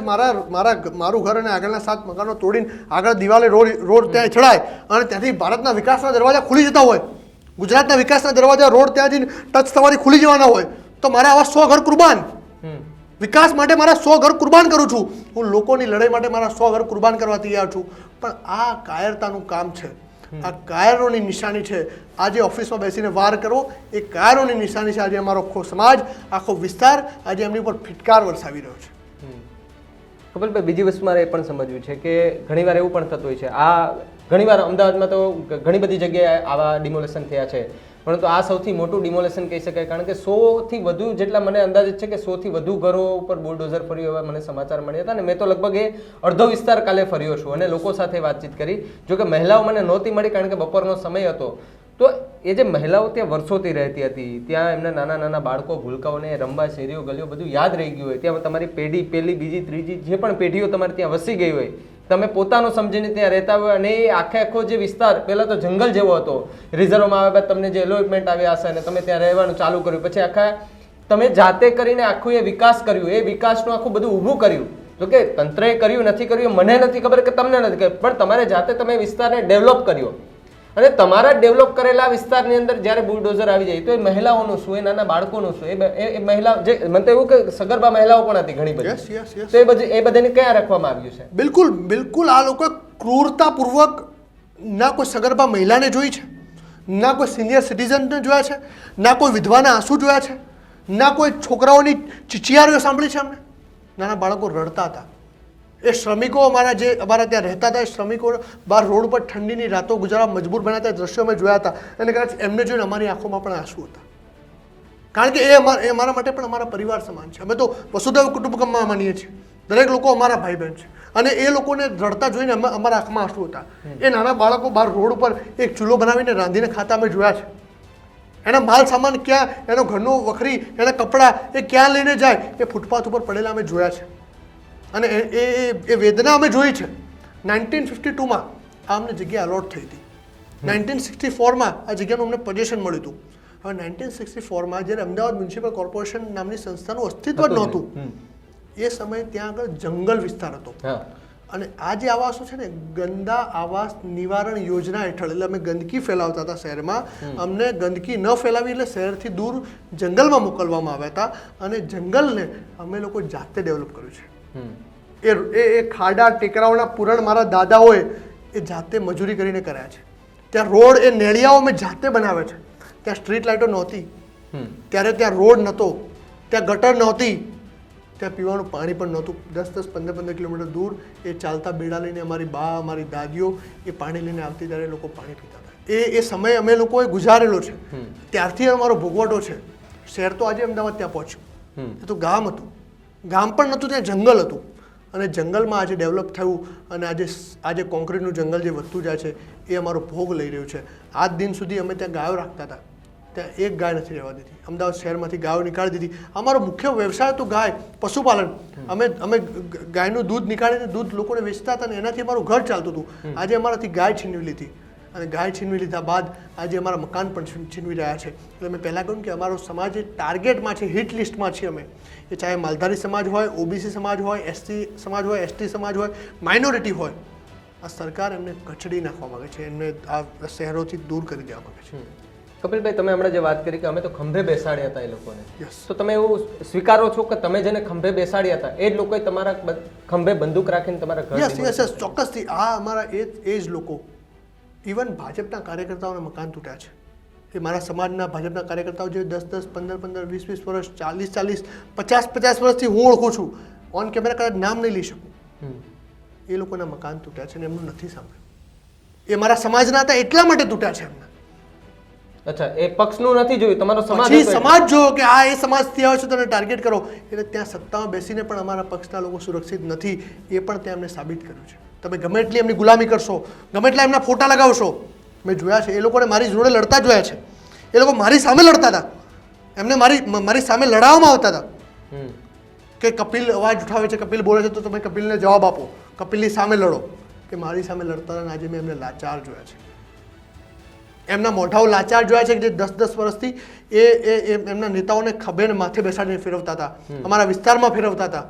S1: મારું ઘર અને આગળના 7 મકાનો તોડીને આગળ દિવાલે રોડ ત્યાં ચડાય અને ત્યાંથી ભારતના વિકાસના દરવાજા ખુલી જતા હોય, ગુજરાતના વિકાસના દરવાજા રોડ ત્યાંથી ટચ થવાથી ખુલી જવાના હોય, તો મારે આવા 100 ઘર કુરબાન. વિકાસ માટે મારા 100 ઘર કુરબાન કરું છું. હું લોકોની લડાઈ માટે મારા 100 ઘર કુરબાન કરવા તૈયાર છું. પણ આ કાયરતાનું કામ છે, આ કાયરોની નિશાની છે. આજે ઓફિસમાં બેસીને વાર કરવો એ કાયરોની નિશાની છે. આજે અમારો આખો સમાજ, આખો વિસ્તાર આજે એમની ઉપર ફિટકાર વરસાવી રહ્યો છે.
S2: કપિલભાઈ, બીજી વસ્તુ મારે એ પણ સમજવું છે કે ઘણીવાર એવું પણ થતું હોય છે, આ ઘણીવાર અમદાવાદમાં તો ઘણી બધી જગ્યાએ આવા ડિમોલેશન થયા છે, પરંતુ આ સૌથી મોટું ડિમોલેશન કહી શકાય, કારણ કે 100થી વધુ જેટલા મને અંદાજિત છે કે 100થી વધુ ઘરો ઉપર બુલડોઝર ફર્યું એવા મને સમાચાર મળ્યા હતા, અને મેં તો લગભગ એ અડધો વિસ્તાર કાલે ફર્યો છું અને લોકો સાથે વાતચીત કરી. જો કે મહિલાઓ મને નહોતી મળી કારણ કે બપોરનો સમય હતો. તો એ જે મહિલાઓ ત્યાં વર્ષોથી રહેતી હતી, ત્યાં એમના નાના નાના બાળકો ભૂલકાઓને રમવા, શેરીઓ ગલીઓ બધું યાદ રહી ગયું હોય, ત્યાં તમારી પેઢી પહેલી બીજી ત્રીજી જે પણ પેઢીઓ તમારે ત્યાં વસી ગઈ હોય, તમે પોતાનું સમજીને ત્યાં રહેતા હોય, અને એ આખો જે વિસ્તાર પહેલાં તો જંગલ જેવો હતો, રિઝર્વમાં આવ્યા બાદ તમને જે એલોટમેન્ટ આવ્યા હશે અને તમે ત્યાં રહેવાનું ચાલુ કર્યું, પછી આખા તમે જાતે કરીને આખું એ વિકાસ કર્યું, એ વિકાસનું આખું બધું ઊભું કર્યું. જો કે તંત્રએ કર્યું નથી કર્યું મને નથી ખબર કે તમને નથી ખબર, પણ તમારે જાતે તમે વિસ્તારને ડેવલપ કર્યો, અને તમારા ડેવલપ કરેલા વિસ્તારની અંદર જ્યારે બુલડોઝર આવી જાય તો એ મહિલાઓનું શું, એ નાના બાળકોનું શું, એ મહિલા જે મને તો એવું કે સગર્ભા મહિલાઓ પણ હતી ઘણી બધી, તો એ બધાને ક્યાં રાખવામાં આવ્યું છે?
S1: બિલકુલ બિલકુલ આ લોકો ક્રૂરતાપૂર્વક ના કોઈ સગર્ભા મહિલાને જોઈ છે, ના કોઈ સિનિયર સિટીઝનને જોયા છે, ના કોઈ વિધવાના આંસુ જોયા છે, ના કોઈ છોકરાઓની ચીચિયારીઓ સાંભળી છે. અમને નાના બાળકો રડતા હતા. એ શ્રમિકો અમારા ત્યાં રહેતા હતા, એ શ્રમિકો બહાર રોડ પર ઠંડીની રાતો ગુજારવા મજબૂર બન્યા હતા, દ્રશ્યો અમે જોયા હતા, અને કદાચ એમને જોઈને અમારી આંખોમાં પણ આંસુ હતા, કારણ કે એ અમારા માટે પણ અમારા પરિવાર સમાન છે. અમે તો વસુધૈવ કુટુંબકમમાં માનીએ છીએ, દરેક લોકો અમારા ભાઈ બહેન છે, અને એ લોકોને રડતા જોઈને અમારા આંખમાં આંસુ હતા. એ નાના બાળકો બહાર રોડ ઉપર એક ચૂલો બનાવીને રાંધીને ખાતા અમે જોયા છે. એના માલ સામાન ક્યાં, એનો ઘરનો વખરી, એના કપડાં એ ક્યાં લઈને જાય, એ ફૂટપાથ ઉપર પડેલા અમે જોયા છે, અને એ વેદના અમે જોઈ છે. 1952માં આ અમને જગ્યા અલોટ થઈ હતી, 1964માં આ જગ્યાનું અમને પોઝિશન મળ્યું હતું. હવે 1964માં જ્યારે અમદાવાદ મ્યુનિસિપલ કોર્પોરેશન નામની સંસ્થાનું અસ્તિત્વ જ નહોતું, એ સમયે ત્યાં આગળ જંગલ વિસ્તાર હતો, અને આ જે આવાસો છે ને, ગંદા આવાસ નિવારણ યોજના હેઠળ, એટલે અમે ગંદકી ફેલાવતા હતા શહેરમાં, અમને ગંદકી ન ફેલાવી એટલે શહેરથી દૂર જંગલમાં મોકલવામાં આવ્યા હતા, અને જંગલને અમે લોકો જાતે ડેવલપ કર્યું છે. એ ખાડા ટેકરાઓના પુરણ મારા દાદાઓએ એ જાતે મજૂરી કરીને કર્યા છે. ત્યાં રોડ, એ નેળિયાઓ અમે જાતે બનાવે છે. ત્યાં સ્ટ્રીટ લાઇટો નહોતી ત્યારે, ત્યાં રોડ નહોતો, ત્યાં ગટર નહોતી, ત્યાં પીવાનું પાણી પણ નહોતું. 10-10, 15-15 કિલોમીટર દૂર એ ચાલતા બેડા લઈને અમારી બા, અમારી દાદીઓ એ પાણી લઈને આવતી, ત્યારે લોકો પાણી પીતા હતા. એ સમય અમે લોકોએ ગુજારેલો છે, ત્યારથી અમારો ભોગવટો છે. શહેર તો આજે અમદાવાદ ત્યાં પહોંચ્યું, એ તો ગામ હતું, ગામ પણ નહોતું, ત્યાં જંગલ હતું, અને જંગલમાં આજે ડેવલપ થયું, અને આજે કોન્ક્રીટનું જંગલ જે વધતું જાય છે એ અમારો ભોગ લઈ રહ્યું છે. આજ દિન સુધી અમે ત્યાં ગાયો રાખતા હતા, ત્યાં એક ગાય નથી રહેવા દીધી. અમદાવાદ શહેરમાંથી ગાયો નીકાળી દીધી. અમારો મુખ્ય વ્યવસાય હતો ગાય, પશુપાલન. અમે ગાયનું દૂધ નીકાળીને દૂધ લોકોને વેચતા હતા, અને એનાથી અમારું ઘર ચાલતું હતું. આજે અમારાથી ગાય છીનવી લીધી, અને ગાય છીનવી લીધા બાદ આજે અમારા મકાન પણ છીનવી રહ્યા છે. એટલે મેં પહેલાં કહ્યું કે અમારો સમાજ એ ટાર્ગેટમાં છે, હિટ લિસ્ટમાં છીએ અમે. એ ચાહે માલધારી સમાજ હોય, ઓબીસી સમાજ હોય, એસટી સમાજ હોય, એસટી સમાજ હોય, માઇનોરિટી હોય, આ સરકાર એમને કચડી નાખવા માંગે છે, એમને આ શહેરોથી દૂર કરી દેવા માંગે છે.
S2: કપિલભાઈ, તમે હમણાં જે વાત કરી કે અમે તો ખંભે બેસાડ્યા હતા એ લોકોને, તો તમે એવું સ્વીકારો છો કે તમે જેને ખંભે બેસાડ્યા હતા એ જ લોકોએ તમારા ખંભે બંદૂક રાખીને તમારા ઘર?
S1: યસ, ચોક્કસથી. આ અમારા એ જ લોકો, ઇવન ભાજપના કાર્યકર્તાઓના મકાન તૂટ્યા છે. એ મારા સમાજના ભાજપના કાર્યકર્તાઓ જે 10-10, 15-15, 20-20 વર્ષ, 40-40, 50-50 વર્ષથી હું ઓળખું છું, ઓન કેમેરા કદાચ નામ નહીં લઈ શકું, એ લોકોના મકાન તૂટ્યા છે, અને એમનું નથી સાંભળ્યું. એ મારા સમાજના હતા એટલા માટે તૂટ્યા છે એમના.
S2: અચ્છા, એ પક્ષનું નથી જોયું, તમારો સમાજ
S1: જોયો કે આ એ સમાજથી આવે છે, તમે ટાર્ગેટ કરો. એટલે ત્યાં સત્તામાં બેસીને પણ અમારા પક્ષના લોકો સુરક્ષિત નથી, એ પણ ત્યાં એમને સાબિત કર્યું છે. તમે ગમે એટલી એમની ગુલામી કરશો, ગમે એટલા એમના ફોટા લગાવશો, મેં જોયા છે. એ લોકોને મારી જોડે લડતા જોયા છે. એ લોકો મારી સામે લડતા હતા, એમને મારી સામે લડાવવામાં આવતા હતા કે કપિલ અવાજ ઉઠાવે છે, કપિલ બોલે છે, તો તમે કપિલને જવાબ આપો, કપિલની સામે લડો. કે મારી સામે લડતા હતા, અને આજે મેં એમને લાચાર જોયા છે. એમના મોઢાઓ લાચાર જોયા છે, કે જે 10-10 વર્ષથી એમના નેતાઓને ખભે માથે બેસાડીને ફેરવતા હતા, અમારા વિસ્તારમાં ફેરવતા હતા,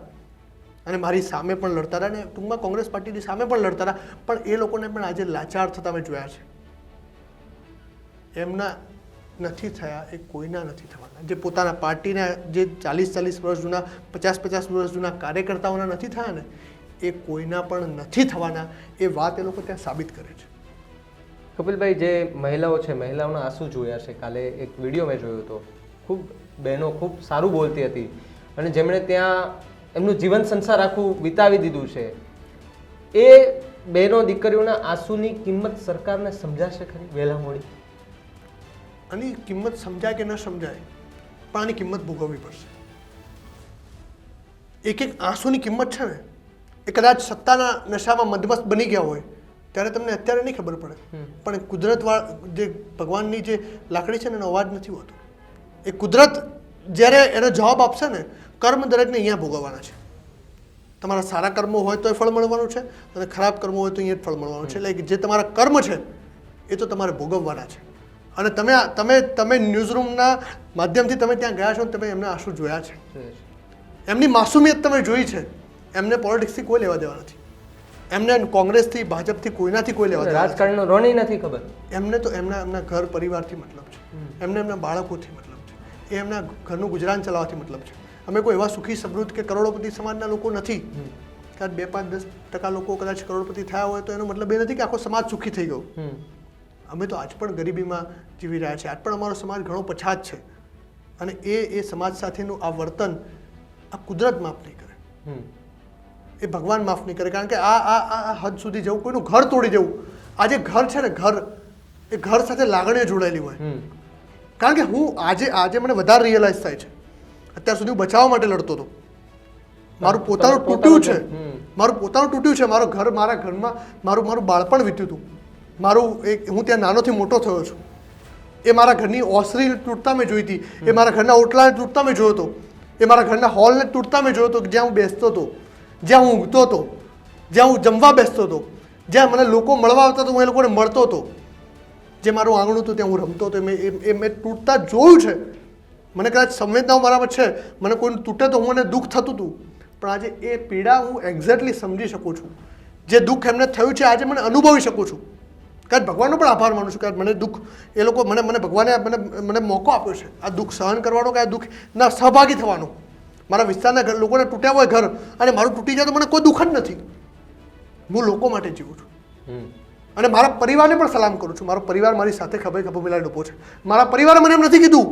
S1: અને મારી સામે પણ લડતા હતા, અને ટૂંકમાં કોંગ્રેસ પાર્ટીની સામે પણ લડતા હતા. પણ એ લોકોને પણ આજે લાચાર થતા મેં જોયા છે. એમના નથી થયા, એ કોઈના નથી થવાના. જે પોતાના પાર્ટીના જે 40-40 વર્ષ જૂના, 50-50 વર્ષ જૂના કાર્યકર્તાઓના નથી થયા ને, એ કોઈના પણ નથી થવાના. એ વાત એ લોકો ત્યાં સાબિત કરે છે.
S2: કપિલભાઈ, જે મહિલાઓ છે, મહિલાઓના આંસુ જોયા છે. કાલે એક વિડીયો મેં જોયો હતો, ખૂબ બહેનો ખૂબ સારું બોલતી હતી, અને જેમણે ત્યાં એમનું જીવન સંસાર આખું વિતાવી દીધું છે, એ બહેનો દીકરીઓના આંસુની કિંમત સરકારને સમજાશે ખરી વહેલા મોડી?
S1: આની કિંમત સમજાય કે ન સમજાય, પણ આની કિંમત ભોગવવી પડશે. એક એક આંસુની કિંમત છે ને, એ કદાચ સત્તાના નશામાં મદમસ્ત બની ગયા હોય ત્યારે તમને અત્યારે નહીં ખબર પડે, પણ જે ભગવાનની જે લાકડી છે ને એનો અવાજ નથી હોતો. એ કુદરત જ્યારે એનો જવાબ આપશે ને, કર્મ દરેકને અહીંયા ભોગવવાના છે. તમારા સારા કર્મો હોય તો ફળ મળવાનું છે, અને ખરાબ કર્મો હોય તો અહીંયા જ ફળ મળવાનું છે. એટલે જે તમારા કર્મ છે એ તો તમારે ભોગવવાના છે. અને તમે ન્યૂઝરૂમના માધ્યમથી તમે ત્યાં ગયા છો, તમે એમના આંસુ જોયા છે, એમની માસુમિયત તમે જોઈ છે. એમને પોલિટિક્સથી કોઈ લેવા દેવા નથી, એમને કોંગ્રેસથી ભાજપથી કોઈનાથી કોઈ લેવા દેવા,
S2: રાજકારણનો રોણી નથી ખબર.
S1: એમને તો એમના ઘર પરિવારથી મતલબ છે, એમને એમના બાળકોથી મતલબ છે, એ એમના ઘરનું ગુજરાન ચલાવવાથી મતલબ છે. અમે કોઈ એવા સુખી સમૃદ્ધ કે કરોડોપતિ સમાજના લોકો નથી. કદાચ 2-5-10% લોકો કદાચ કરોડપતિ થયા હોય તો એનો મતલબ એ નથી કે આખો સમાજ સુખી થઈ ગયો. અમે તો આજ પણ ગરીબીમાં જીવી રહ્યા છીએ. આજ પણ અમારો સમાજ ઘણો પછાત છે, અને એ સમાજ સાથેનું આ વર્તન આ કુદરત માફ નહીં કરે, એ ભગવાન માફ નહીં કરે. કારણ કે આ હદ સુધી જવું, કોઈનું ઘર તોડી જવું. આ જે ઘર છે ને, ઘર એ ઘર સાથે લાગણીઓ જોડાયેલી હોય. કારણ કે હું આજે મને વધારે રિયલાઇઝ થાય છે. અત્યાર સુધી હું બચાવવા માટે લડતો હતો. મારું પોતાનું તૂટ્યું છે, મારું ઘર, મારા ઘરમાં મારું બાળપણ વીત્યું હતું. હું ત્યાં નાનોથી મોટો થયો છું. એ મારા ઘરની ઓસરી તૂટતા મેં જોઈ હતી, એ મારા ઘરના ઓટલાને તૂટતા મેં જોયો હતો, એ મારા ઘરના હોલને તૂટતા મેં જોયો હતો, જ્યાં હું બેસતો હતો, જ્યાં હું ઊંઘતો હતો, જ્યાં હું જમવા બેસતો હતો, જ્યાં મને લોકો મળવા આવતા તો હું એ લોકોને મળતો હતો, જે મારું આંગણું હતું ત્યાં હું રમતો હતો. મેં તૂટતા જોયું છે. મને કદાચ સંવેદનાઓ મારામાં છે, મને કોઈને તૂટે તો મને દુઃખ થતું હતું, પણ આજે એ પીડા હું એક્ઝેક્ટલી સમજી શકું છું. જે દુઃખ એમને થયું છે આજે મને અનુભવી શકું છું. કદાચ ભગવાનનો પણ આભાર માનું છું કે મને દુઃખ, એ લોકો મને ભગવાને મને મોકો આપ્યો છે આ દુઃખ સહન કરવાનો, કે આ દુઃખના સહભાગી થવાનો. મારા વિસ્તારના લોકોને તૂટ્યા હોય ઘર, અને મારું તૂટી જાય તો મને કોઈ દુઃખ જ નથી. હું લોકો માટે જીવું છું, અને મારા પરિવારને પણ સલામ કરું છું. મારો પરિવાર મારી સાથે ખભે ખભો મિલાઈને ઊભો છે. મારા પરિવારે મને એમ નથી કીધું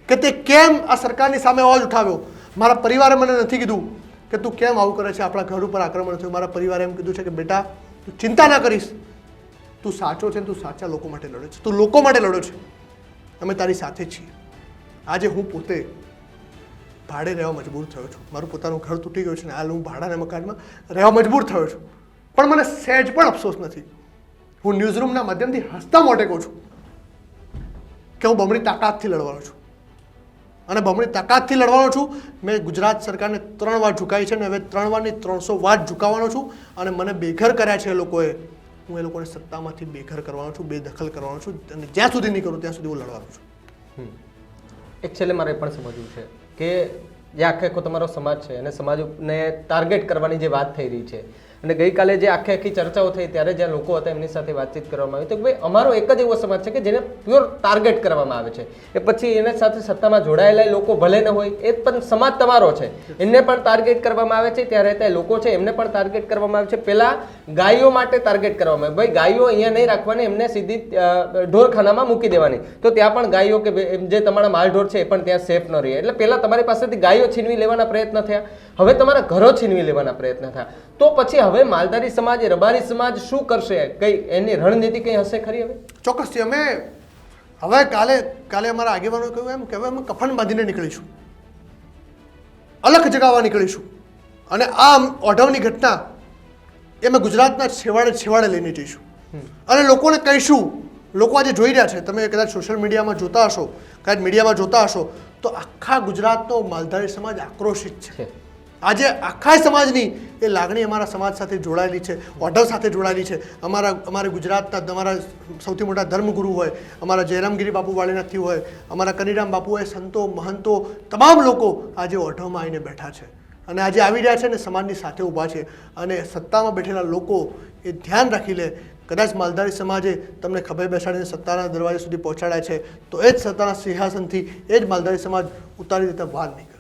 S1: કે તે કેમ આ સરકારની સામે અવાજ ઉઠાવ્યો. મારા પરિવારે મને નથી કીધું કે તું કેમ આવું કરે છે, આપણા ઘર ઉપર આક્રમણ થયું. મારા પરિવારે એમ કીધું છે કે બેટા તું ચિંતા ના કરીશ, તું સાચો છે, તું સાચા લોકો માટે લડે છે, તું લોકો માટે લડો છે, અમે તારી સાથે છીએ. આજે હું પોતે ભાડે રહેવા મજબૂર થયો છું. મારું પોતાનું ઘર તૂટી ગયું છે, ને હાલ હું ભાડાના મકાનમાં રહેવા મજબૂર થયો છું. પણ મને સહેજ પણ અફસોસ નથી. હું ન્યૂઝરૂમના માધ્યમથી હસતા મોઢે કહું છું કે હું બમણી તાકાતથી લડવાનો છું, અને બમણી તાકાતથી લડવાનો છું. મેં ગુજરાત સરકારને 3 વાર ઝુકાવી છે, ને હવે 3 વારની 300 વાર ઝુકાવવાનો છું. અને મને બેઘર કર્યા છે એ લોકોએ, હું એ લોકોને સત્તામાંથી બેઘર કરવાનો છું, બેદખલ કરવાનો છું, અને જ્યાં સુધી નહીં કરું ત્યાં સુધી હું લડવાનો છું.
S2: એક છેલ્લે મારે એ પણ સમજવું છે કે જે આખો તમારો સમાજ છે, અને સમાજને ટાર્ગેટ કરવાની જે વાત થઈ રહી છે, અને ગઈકાલે જે આખી ચર્ચાઓ થઈ ત્યારે જ્યાં લોકો હતા એમની સાથે વાતચીત કરવામાં આવી તો ભાઈ અમારો એક જ એવો સમાજ છે કે જેને પ્યોર ટાર્ગેટ કરવામાં આવે છે. એ પછી એના સાથે સત્તામાં જોડાયેલા લોકો ભલે ન હોય, એ પણ સમાજ તમારો છે, એમને પણ ટાર્ગેટ કરવામાં આવે છે. ત્યાં રહેતા લોકો છે એમને પણ ટાર્ગેટ કરવામાં આવે છે. પહેલા ગાયો માટે ટાર્ગેટ કરવામાં આવે, ભાઈ ગાયો અહીંયા નહીં રાખવાની, એમને સીધી ઢોરખાનામાં મૂકી દેવાની, તો ત્યાં પણ ગાયો કે જે તમારા માલઢોર છે એ પણ ત્યાં સેફ ન રહે. એટલે પહેલા તમારી પાસેથી ગાયો છીનવી લેવાના પ્રયત્ન થયા, હવે તમારા ઘરો છીનવી લેવાના પ્રયત્ન થયા. તો પછી હવે માલધારી સમાજ, રબારી સમાજ શું કરશે? કઈ એની રણનીતિ કઈ હશે ખરી? હવે
S1: ચોક્કસથી અમે હવે કાલે અમારા આગેવાનો કહ્યું એમ કે હવે અમે કફન બાંધીને નીકળીશું, અલગ જગાવવા નીકળીશું, અને આ ઓઢવની ઘટના એ અમે ગુજરાતના છેવાડે લઈને જઈશું, અને લોકોને કહીશું. લોકો આજે જોઈ રહ્યા છે, તમે કદાચ સોશિયલ મીડિયામાં જોતા હશો, કદાચ મીડિયામાં જોતા હશો, તો આખા ગુજરાતનો માલધારી સમાજ આક્રોશિત છે. આજે આખા સમાજની એ લાગણી અમારા સમાજ સાથે જોડાયેલી છે, ઓઢવ સાથે જોડાયેલી છે. અમારે ગુજરાતના અમારા સૌથી મોટા ધર્મગુરુ હોય, અમારા જયરામગીરી બાપુ વાળીનાથથી હોય, અમારા કનીરામ બાપુ હોય, સંતો મહંતો તમામ લોકો આજે ઓઢવમાં આવીને બેઠા છે, અને આજે આવી રહ્યા છે ને સમાજની સાથે ઊભા છે. અને સત્તામાં બેઠેલા લોકો એ ધ્યાન રાખી લે, કદાચ માલધારી સમાજે તમને ખભે બેસાડીને સત્તાના દરવાજા સુધી પહોંચાડ્યા છે, તો એ જ સત્તાના સિંહાસનથી એ જ માલધારી સમાજ ઉતારી દેતા વાર નહીં કરે.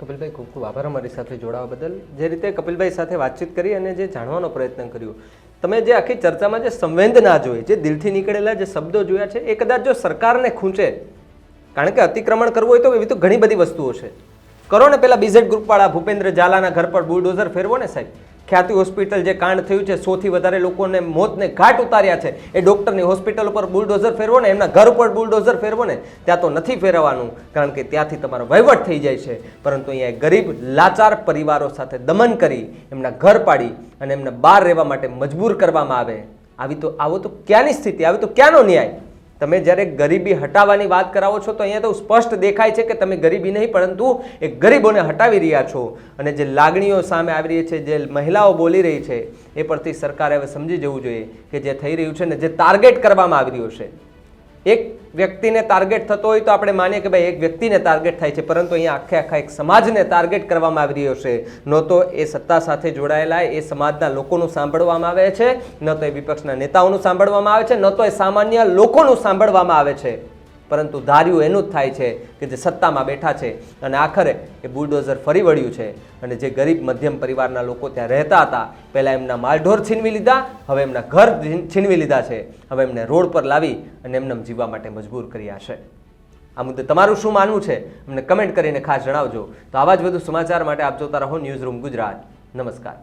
S2: કપિલભાઈ, ખૂબ ખૂબ આભાર અમારી સાથે જોડાવા બદલ. જે રીતે કપિલભાઈ સાથે વાતચીત કરી અને જે જાણવાનો પ્રયત્ન કર્યો, તમે જે આખી ચર્ચામાં જે સંવેદના જોઈ, જે દિલથી નીકળેલા જે શબ્દો જોયા છે, એ કદાચ જો સરકારને ખૂંચે, કારણ કે અતિક્રમણ કરવું હોય તો એવી તો ઘણી બધી વસ્તુઓ છે, કરો ને પેલા બીઝેડ ગ્રુપવાળા ભૂપેન્દ્ર ઝાલાના ઘર પર બુલડોઝર ફેરવો ને સાહેબ. ખ્યાતિ હોસ્પિટલ જે કાંડ થયું છે, 100 થી વધારે લોકોને મોતને ઘાટ ઉતાર્યા છે, એ ડૉક્ટરની હોસ્પિટલ ઉપર બુલડોઝર ફેરવો ને, એમના ઘર ઉપર બુલડોઝર ફેરવો ને. ત્યાં તો નથી ફેરવવાનું, કારણ કે ત્યાંથી તમારો વહીવટ થઈ જાય છે. પરંતુ અહીંયા ગરીબ લાચાર પરિવારો સાથે દમન કરી એમના ઘર પાડી અને એમને બહાર રહેવા માટે મજબૂર કરવામાં આવે. આવો તો ક્યાંની સ્થિતિ, આવી તો ક્યાંનો ન્યાય? તમે જ્યારે ગરીબી હટાવવાની વાત કરાવો છો તો અહીંયા તો સ્પષ્ટ દેખાય છે કે તમે ગરીબી નહીં પરંતુ એ ગરીબોને હટાવી રહ્યા છો. અને જે લાગણીઓ સામે આવી રહી છે, જે મહિલાઓ બોલી રહી છે, એ પરથી સરકારે હવે સમજી જવું જોઈએ કે જે થઈ રહ્યું છે ને, જે ટાર્ગેટ કરવામાં આવી રહ્યું છે, એક વ્યક્તિને ટાર્ગેટ થતો હોય તો આપણે માનીએ કે ભાઈ એક વ્યક્તિને ટાર્ગેટ થાય છે, પરંતુ અહીંયા આખા એક સમાજને ટાર્ગેટ કરવામાં આવી રહ્યો છે. ન તો એ સત્તા સાથે જોડાયેલા એ સમાજના લોકોનું સાંભળવામાં આવે છે, ન તો એ વિપક્ષના નેતાઓનું સાંભળવામાં આવે છે, ન તો એ સામાન્ય લોકોનું સાંભળવામાં આવે છે. પરંતુ ધાર્યું એનું જ થાય છે કે જે સત્તામાં બેઠા છે અને આખરે એ બુલડોઝર ફરી વળ્યું છે. અને જે ગરીબ મધ્યમ પરિવારના લોકો ત્યાં રહેતા હતા, પહેલાં એમના માલઢોર છીનવી લીધા, હવે એમના ઘર છીનવી લીધા છે, હવે એમને રોડ પર લાવી અને એમને જીવવા માટે મજબૂર કર્યા છે. આ મુદ્દે તમારું શું માનવું છે અમને કમેન્ટ કરીને ખાસ જણાવજો. તો આવા જ વધુ સમાચાર માટે આપ જોતા રહો ન્યૂઝ રૂમ ગુજરાત. નમસ્કાર.